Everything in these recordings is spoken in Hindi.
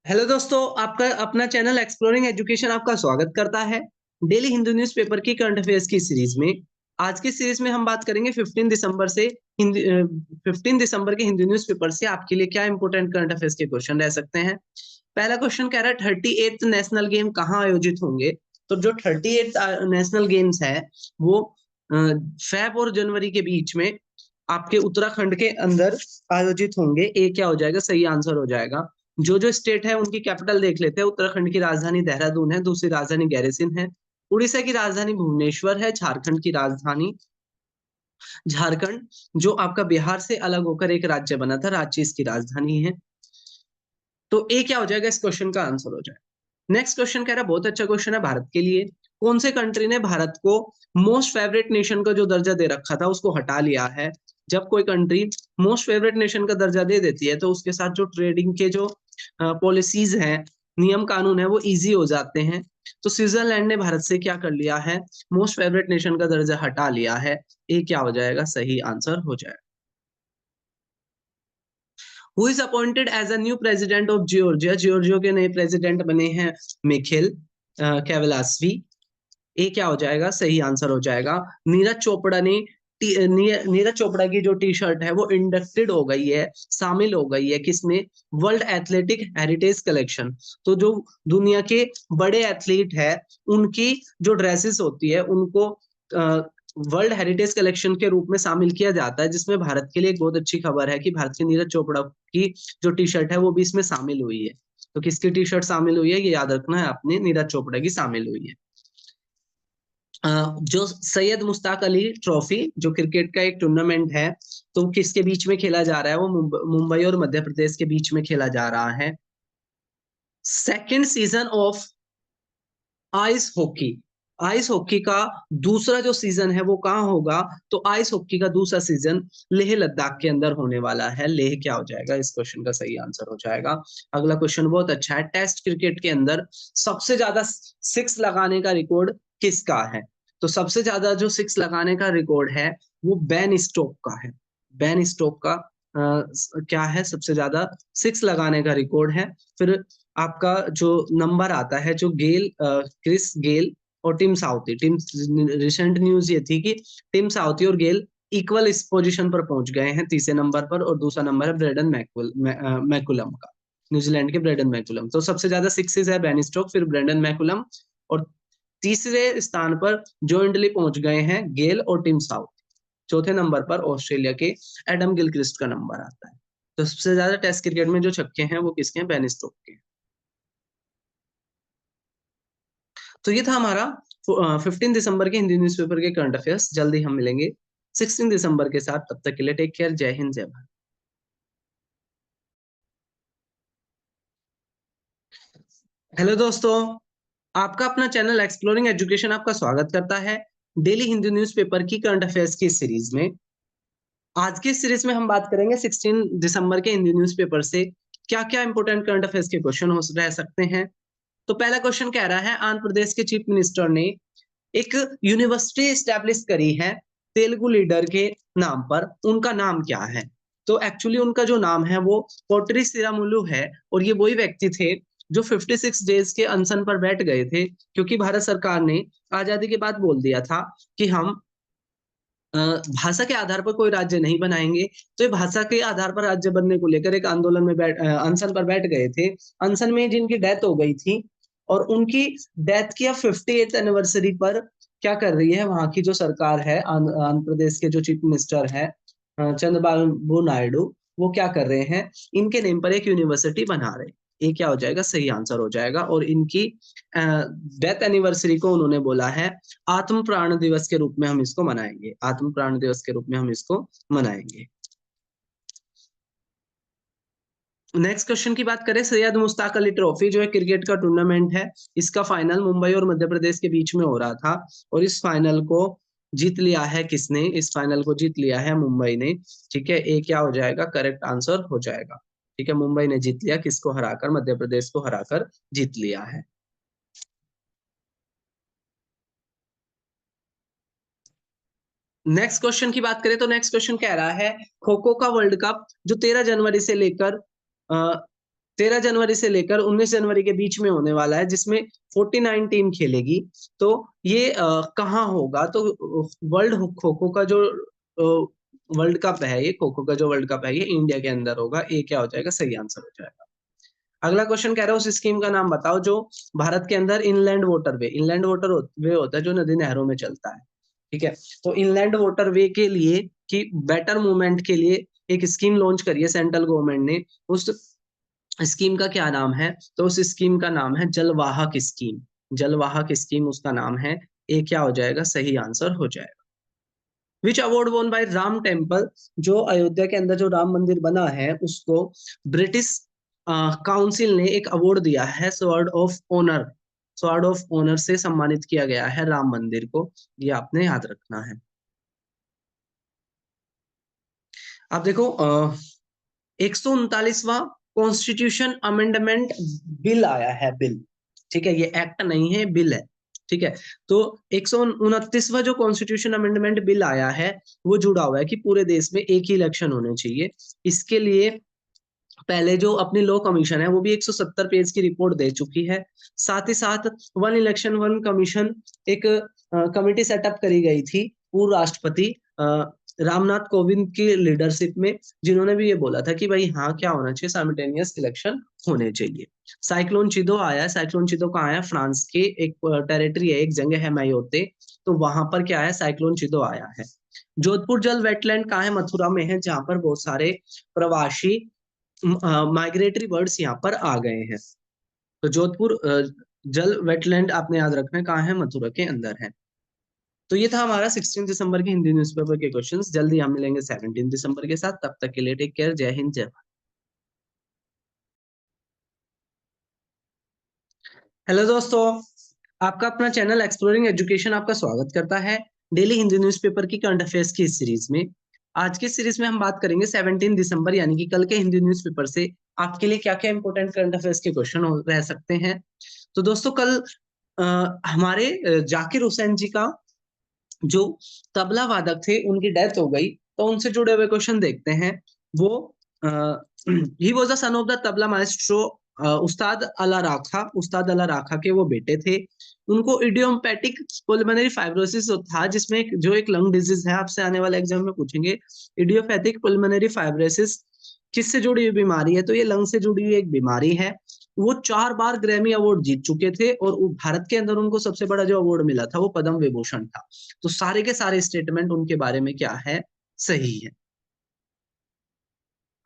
हेलो दोस्तों, आपका अपना चैनल एक्सप्लोरिंग एजुकेशन आपका स्वागत करता है। डेली हिंदू न्यूज़पेपर की करंट अफेयर्स की सीरीज में आज की सीरीज में हम बात करेंगे 15 दिसंबर से 15 दिसंबर के हिंदू न्यूज़पेपर से आपके लिए क्या इंपॉर्टेंट करंट अफेयर्स के क्वेश्चन रह सकते हैं। पहला क्वेश्चन कह रहा है 38th नेशनल गेम कहाँ आयोजित होंगे। तो जो 38th नेशनल गेम्स है वो फेब और जनवरी के बीच में आपके उत्तराखंड के अंदर आयोजित होंगे। ए क्या हो जाएगा, सही आंसर हो जाएगा। जो जो स्टेट है उनकी कैपिटल देख लेते हैं। उत्तराखंड की राजधानी देहरादून है, दूसरी राजधानी गैरिसिन है। उड़ीसा की राजधानी भुवनेश्वर है। झारखंड की राजधानी झारखंड, जो आपका बिहार से अलग होकर एक राज्य बना था, रांची इसकी राजधानी है। तो ए क्या हो जाएगा, इस क्वेश्चन का आंसर हो जाएगा। नेक्स्ट क्वेश्चन कह रहा है, बहुत अच्छा क्वेश्चन है भारत के लिए। कौन से कंट्री ने भारत को मोस्ट फेवरेट नेशन का जो दर्जा दे रखा था उसको हटा लिया है। जब कोई कंट्री मोस्ट फेवरेट नेशन का दर्जा दे देती है तो उसके साथ जो ट्रेडिंग के जो पॉलिसीज हैं, नियम कानून है, वो इजी हो जाते हैं। तो स्विट्जरलैंड ने भारत से क्या कर लिया है, मोस्ट फेवरेट नेशन का दर्जा हटा लिया है। ये क्या हो जाएगा, सही आंसर हो जाएगा। Who is appointed as a new president of Georgia. Georgia के नए प्रेसिडेंट बने हैं मिखेल केवलासवी। ये क्या हो जाएगा, सही आंसर हो जाएगा। नीरज चोपड़ा ने नीरज चोपड़ा की जो टी शर्ट है वो इंडक्टेड हो गई है, शामिल हो गई है किसमें, वर्ल्ड एथलेटिक हेरिटेज कलेक्शन। तो जो दुनिया के बड़े एथलीट है उनकी जो ड्रेसेस होती है उनको वर्ल्ड हेरिटेज कलेक्शन के रूप में शामिल किया जाता है, जिसमें भारत के लिए एक बहुत अच्छी खबर है कि भारत के नीरज चोपड़ा की जो टी शर्ट है वो भी इसमें शामिल हुई है। तो किसकी टी शर्ट शामिल हुई है, ये याद रखना है आपने, नीरज चोपड़ा की शामिल हुई है। जो सैयद मुश्ताक अली ट्रॉफी, जो क्रिकेट का एक टूर्नामेंट है, तो किसके बीच में खेला जा रहा है, वो मुंबई और मध्य प्रदेश के बीच में खेला जा रहा है। Second season of ice hockey, ice hockey का दूसरा जो सीजन है वो कहाँ होगा। तो आइस हॉकी का दूसरा सीजन लेह लद्दाख के अंदर होने वाला है। लेह क्या हो जाएगा, इस क्वेश्चन का सही आंसर हो जाएगा। अगला क्वेश्चन बहुत अच्छा है। टेस्ट क्रिकेट के अंदर सबसे ज्यादा सिक्स लगाने का रिकॉर्ड किसका है। तो सबसे ज्यादा जो सिक्स लगाने का रिकॉर्ड है वो बेन स्टोक का है। बेन स्टोक का क्या है, सबसे ज्यादा सिक्स लगाने का रिकॉर्ड है। फिर आपका जो नंबर आता है, जो क्रिस गेल और Tim Southee, Tim recent news ये थी कि टिम साउथी और गेल इक्वल इस पोजीशन पर पहुंच गए हैं, तीसरे नंबर पर। और दूसरा नंबर है ब्रेडन मैकुलम का, न्यूजीलैंड के ब्रेडन मैकुलम। तो सबसे ज्यादा सिक्सेस है बेन स्टोक, फिर ब्रेडन मैकुलम, और तीसरे स्थान पर जॉइंटली पहुंच गए हैं गेल और टिम साउथ। चौथे नंबर पर ऑस्ट्रेलिया के एडम गिलक्रिस्ट का नंबर आता है। तो सबसे ज्यादा टेस्ट क्रिकेट में जो छक्के हैं वो किसके हैं, बेन स्टोक के। तो ये था हमारा 15 दिसंबर के हिंदी न्यूज़पेपर के करंट अफेयर्स। जल्दी हम मिलेंगे 16 दिसंबर के साथ। तब तक के लिए टेक केयर, जय हिंद, जय भारत। हेलो दोस्तों, आपका अपना चैनल एक्सप्लोरिंग एजुकेशन आपका स्वागत करता है डेली हिंदी न्यूज़पेपर की करंट अफेयर्स की सीरीज में। आज की सीरीज में हम बात करेंगे 16 दिसंबर के हिंदी न्यूज़पेपर से क्या क्या इंपोर्टेंट करंट अफेयर्स के क्वेश्चन हो रह सकते हैं। तो पहला क्वेश्चन कह रहा है, आंध्र प्रदेश के चीफ मिनिस्टर ने एक यूनिवर्सिटी स्टैब्लिश करी है तेलुगु लीडर के नाम पर। उनका नाम क्या है। तो एक्चुअली उनका जो नाम है वो पोट्री श्रीरामुलु है। और ये वही व्यक्ति थे जो 56 डेज के अनशन पर बैठ गए थे, क्योंकि भारत सरकार ने आजादी के बाद बोल दिया था कि हम भाषा के आधार पर कोई राज्य नहीं बनाएंगे। तो ये भाषा के आधार पर राज्य बनने को लेकर एक आंदोलन में अनशन पर बैठ गए थे। अनशन में जिनकी डेथ हो गई थी, और उनकी डेथ की 58th एनिवर्सरी पर क्या कर रही है वहां की जो सरकार है, आंध्र प्रदेश के जो चीफ मिनिस्टर है चंद्रबाबू नायडू, वो क्या कर रहे हैं, इनके नेम पर एक यूनिवर्सिटी बना रहे। ये क्या हो जाएगा, सही आंसर हो जाएगा। और इनकी डेथ एनिवर्सरी को उन्होंने बोला है आत्म प्राण दिवस के रूप में हम इसको मनाएंगे, आत्म प्राण दिवस के रूप में हम इसको मनाएंगे। नेक्स्ट क्वेश्चन की बात करें, सैयद मुश्ताक अली ट्रॉफी जो है क्रिकेट का टूर्नामेंट है, इसका फाइनल मुंबई और मध्य प्रदेश के बीच में हो रहा था। और इस फाइनल को जीत लिया है किसने, इस फाइनल को जीत लिया है मुंबई ने। ठीक है, ये क्या हो जाएगा, करेक्ट आंसर हो जाएगा। ठीक है, मुंबई ने जीत लिया, किसको हराकर, मध्य प्रदेश को हराकर जीत लिया है। नेक्स्ट क्वेश्चन की बात करें तो नेक्स्ट क्वेश्चन कह रहा है, खो खो का वर्ल्ड कप जो 13 जनवरी से लेकर 13 जनवरी से लेकर 19 जनवरी के बीच में होने वाला है, जिसमें 49 टीम खेलेगी। तो ये कहाँ होगा? तो वर्ल्ड खो खो का जो वर्ल्ड कप है, ये खो खो का जो वर्ल्ड कप है, ये इंडिया के अंदर होगा। ये क्या हो जाएगा? सही आंसर हो जाएगा। अगला क्वेश्चन कह रहा है उस स्कीम का नाम बताओ जो भारत के अंदर इनलैंड वाटरवे, इनलैंड वाटरवे होता है जो नदी नहरों में चलता है। ठीक है, तो इनलैंड वाटरवे के लिए कि बेटर मूवमेंट के लिए एक स्कीम लॉन्च करी है सेंट्रल गवर्नमेंट ने। उस स्कीम का क्या नाम है? तो उस स्कीम का नाम है जलवाहक स्कीम। जलवाहक स्कीम उसका नाम है। ये क्या हो जाएगा? सही आंसर हो जाएगा। विच अवार्ड वोन बाय राम टेम्पल, जो अयोध्या के अंदर जो राम मंदिर बना है उसको ब्रिटिश काउंसिल ने एक अवार्ड दिया है, sword of honour. Sword of honour से सम्मानित किया गया है राम मंदिर को। ये आपने याद रखना है। आप देखो 139वां कॉन्स्टिट्यूशन अमेंडमेंट बिल आया है, बिल। ठीक है, ये एक्ट नहीं है, बिल है। ठीक है, तो 129वां जो कॉन्स्टिट्यूशन अमेंडमेंट बिल आया है वो जुड़ा हुआ है कि पूरे देश में एक ही इलेक्शन होने चाहिए। इसके लिए पहले जो अपनी लॉ कमीशन है वो भी 170 पेज की रिपोर्ट दे चुकी है। साथ ही साथ वन इलेक्शन वन कमीशन एक कमेटी सेटअप करी गई थी पूर्व राष्ट्रपति रामनाथ कोविंद की लीडरशिप में, जिन्होंने भी ये बोला था कि भाई हाँ, क्या होना चाहिए, साइमल्टेनियस इलेक्शन होने चाहिए। साइक्लोन चिदो आया है। साइक्लोन चिदो कहाँ है? फ्रांस के एक टेरिटरी है, एक जगह है मायोते, तो वहां पर क्या है? साइक्लोन चिदो आया है। जोधपुर जल वेटलैंड कहाँ है? मथुरा में है, जहां पर बहुत सारे प्रवासी माइग्रेटरी बर्ड्स यहाँ पर आ गए हैं। तो जोधपुर जल वेटलैंड आपने याद रखना है, कहाँ है? मथुरा के अंदर है। तो ये था हमारा 16 दिसंबर के हिंदी न्यूज़पेपर के क्वेश्चंस। जल्दी हम मिलेंगे 17 दिसंबर के साथ। तब तक के लिए टेक केयर। जय हिंद, जय भारत। हेलो दोस्तों, आपका अपना चैनल एक्सप्लोरिंग एजुकेशन आपका स्वागत करता है डेली हिंदी न्यूज़पेपर की करंट अफेयर्स की इस सीरीज में। आज की सीरीज में हम बात करेंगे 17 दिसंबर यानी कि कल के हिंदी न्यूज़पेपर से आपके लिए क्या क्या इंपॉर्टेंट करंट अफेयर्स के क्वेश्चन रह सकते हैं। तो दोस्तों कल हमारे जाकिर हुसैन जी का जो तबला वादक थे उनकी डेथ हो गई, तो उनसे जुड़े हुए क्वेश्चन देखते हैं। वो he was the son of the tabla maestro उस्ताद अला राखा। उस्ताद अला राखा के वो बेटे थे। उनको इडियोपैथिक पुल्मोनरी फाइब्रोसिस था, जिसमें जो एक लंग डिजीज है, आपसे आने वाले एग्जाम में पूछेंगे इडियोपैथिक पुल्मोनरी फाइब्रोसिस किससे जुड़ी हुई बीमारी है? तो ये लंग से जुड़ी हुई एक बीमारी है। वो 4 बार ग्रैमी अवार्ड जीत चुके थे और भारत के अंदर उनको सबसे बड़ा जो अवार्ड मिला था वो पद्म विभूषण था। तो सारे के सारे स्टेटमेंट उनके बारे में क्या है? सही है।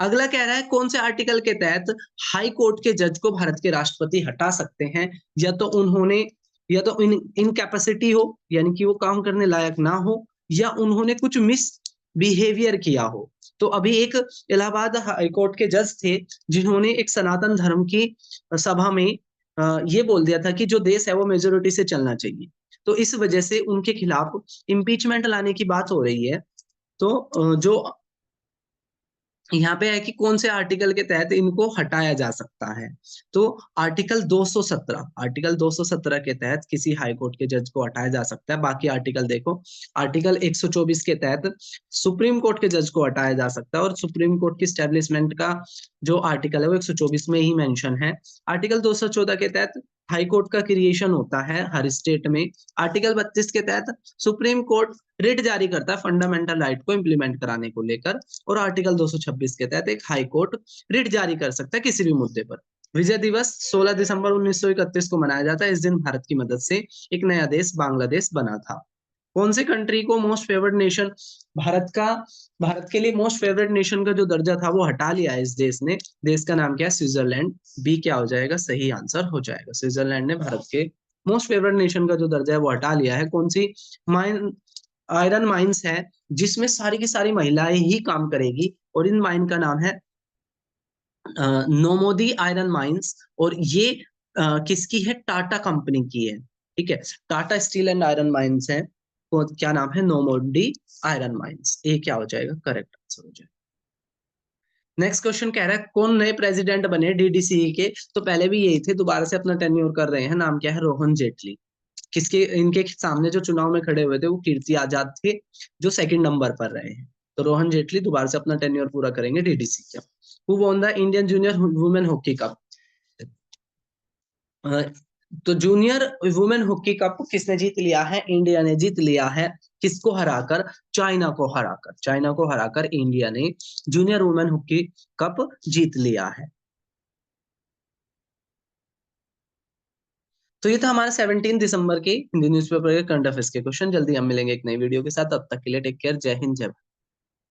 अगला कह रहा है कौन से आर्टिकल के तहत हाई कोर्ट के जज को भारत के राष्ट्रपति हटा सकते हैं? या तो उन्होंने, या तो इनकैपेसिटी हो यानी कि वो काम करने लायक ना हो, या उन्होंने कुछ मिस बिहेवियर किया हो। तो अभी एक इलाहाबाद हाई कोर्ट के जज थे जिन्होंने एक सनातन धर्म की सभा में ये बोल दिया था कि जो देश है वो मेजोरिटी से चलना चाहिए। तो इस वजह से उनके खिलाफ इम्पीचमेंट लाने की बात हो रही है। तो जो यहाँ पे है कि कौन से आर्टिकल के तहत इनको हटाया जा सकता है? तो आर्टिकल 217, आर्टिकल 217 के तहत किसी हाई कोर्ट के जज को हटाया जा सकता है। बाकी आर्टिकल देखो, आर्टिकल 124 के तहत सुप्रीम कोर्ट के जज को हटाया जा सकता है, और सुप्रीम कोर्ट की स्टैब्लिशमेंट का जो आर्टिकल है वो 124 में ही मेंशन है। आर्टिकल 214 के तहत हाई कोर्ट का क्रिएशन होता है हर स्टेट में। आर्टिकल 32 के तहत सुप्रीम कोर्ट रिट जारी करता है फंडामेंटल राइट को इंप्लीमेंट कराने को लेकर। और आर्टिकल 226 के तहत एक हाई कोर्ट रिट जारी कर सकता है किसी भी मुद्दे पर। विजय दिवस 16 दिसंबर 1931 को मनाया जाता है। इस दिन भारत की मदद से एक नया देश बांग्लादेश बना था। कौन से कंट्री को मोस्ट फेवर्ड नेशन, भारत के लिए मोस्ट फेवरेट नेशन का जो दर्जा था वो हटा लिया है इस देश ने। देश का नाम क्या है? स्विट्जरलैंड। बी क्या हो जाएगा? सही आंसर हो जाएगा। स्विट्जरलैंड ने भारत के मोस्ट फेवरेट नेशन का जो दर्जा है वो हटा लिया है। कौन सी माइन आयरन माइंस है जिसमें सारी की सारी महिलाएं ही काम करेगी? और इन माइन का नाम है नोमोदी आयरन माइंस। और ये किसकी है? टाटा कंपनी की है। ठीक है, Tata steel and iron mines है। तो क्या नाम है? नोमोडी आयरन माइंस। ये क्या हो जाएगा? करेक्ट आंसर हो जाएगा। नेक्स्ट क्वेश्चन कह रहा है कौन नए प्रेसिडेंट बने डीडीसीई के? तो पहले भी यही थे, दोबारा से अपना टेन्योर कर रहे हैं। नाम क्या है? रोहन जेटली। किसके, इनके सामने जो चुनाव में खड़े हुए थे वो कीर्ति आजाद थे, जो सेकंड नंबर पर रहे हैं। तो रोहन जेटली दोबारा से अपना टेन्योर पूरा करेंगे डीडीसी का। Who won the Indian junior women hockey cup? Uh, तो जूनियर वुमेन हॉकी कप किसने जीत लिया है? इंडिया ने जीत लिया है। किसको हराकर? चाइना को हराकर। चाइना को हराकर इंडिया ने जूनियर वुमेन हॉकी कप जीत लिया है। तो ये था हमारा 17 दिसंबर के हिंदी न्यूज़पेपर के करंट अफेयर्स के क्वेश्चन। जल्दी हम मिलेंगे एक नई वीडियो के साथ, तब तक के लिए टेक केयर। जय हिंद, जय भारत।